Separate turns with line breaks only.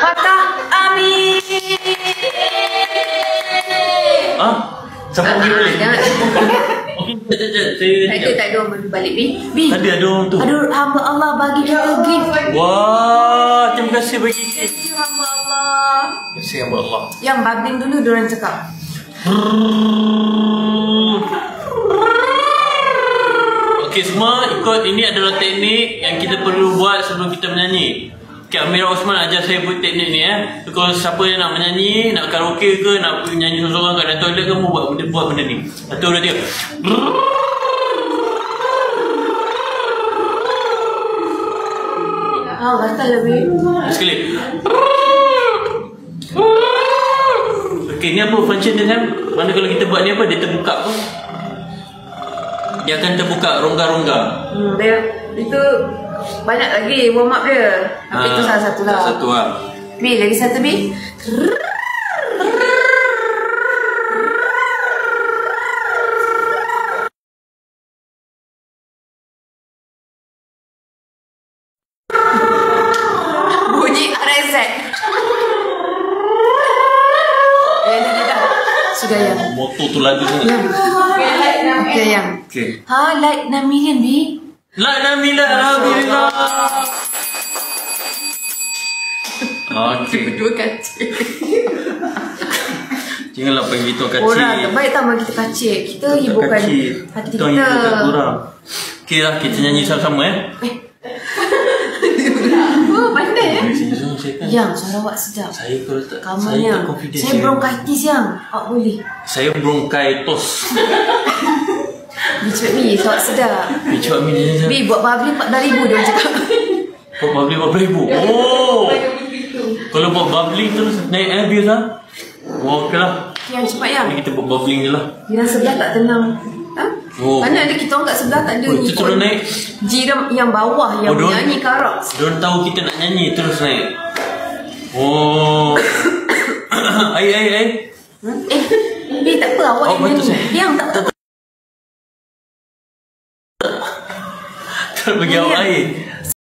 Fatah Amin.
Siapa pergi balik? Okey,
Tak ada orang balik Bi.
ada orang tu.
Aduh, hamba Allah bagi kita gift.
Wah, terima kasih bagi gift.
Thank you hamba Allah.
Terima kasih hamba Allah.
Yang babbling dulu diorang cakap.
Okey, semua ikut, ini adalah teknik yang kita perlu buat sebelum kita menyanyi. Kak Amira Osman ajar saya buat teknik ni Kalau siapa yang nak menyanyi, nak karaoke ke, nak menyanyi seorang-seorang kat dalam toilet ke, buat benda ni. Satu, dua, tiga.
Gatal lebih.
Sekali. Okey, ni apa function dia kan? Mana kalau kita buat ni apa, dia terbuka apa? Dia akan terbuka rongga-rongga.
Dia itu banyak lagi warm up dia. Tapi itu salah satu lah.
Salah satu lah.
Bi, lagi satu Bi. Bunyi RZ. Dah. Sudah yang.
Motor tu lagu sangat.
Okey yang.
Okey.
Like 6 million Bi.
Like 6 million, alhamdulillah. Okey.
Dua kacik.
Janganlah panggil kita kacik.
Orang terbaik tak bagi kita kacik. Kita hiburkan hati kita.
Hiburkan orang. Okey lah, kita nyanyi sama-sama
Oh, pandai Yang, suara awak sedap.
Saya kalau tak,
saya tak confident. Saya bronkitis yang. Awak boleh.
Saya bronkitis.
Bi cepat Bi, awak sedap.
Bi cepat Bi.
Bi, buat bubbly 14,000 dia cakap.
Buat bubbly 14,000. Oh. Kalau buat bubbly terus naik biasa. Oh, okey lah.
Yang cepat yang.
Ni kita buat bubbling je lah.
Jiran sebelah tak tenang.
Oh.
Mana ada kita orang kat sebelah tak ada.
Itu terus naik.
Jiran yang bawah yang menyanyi karak.
Diorang tahu kita nak nyanyi terus naik. Oh. Air.
Bi tak apa awak yang nyanyi. Yang tak apa.
Tak bagi awak air.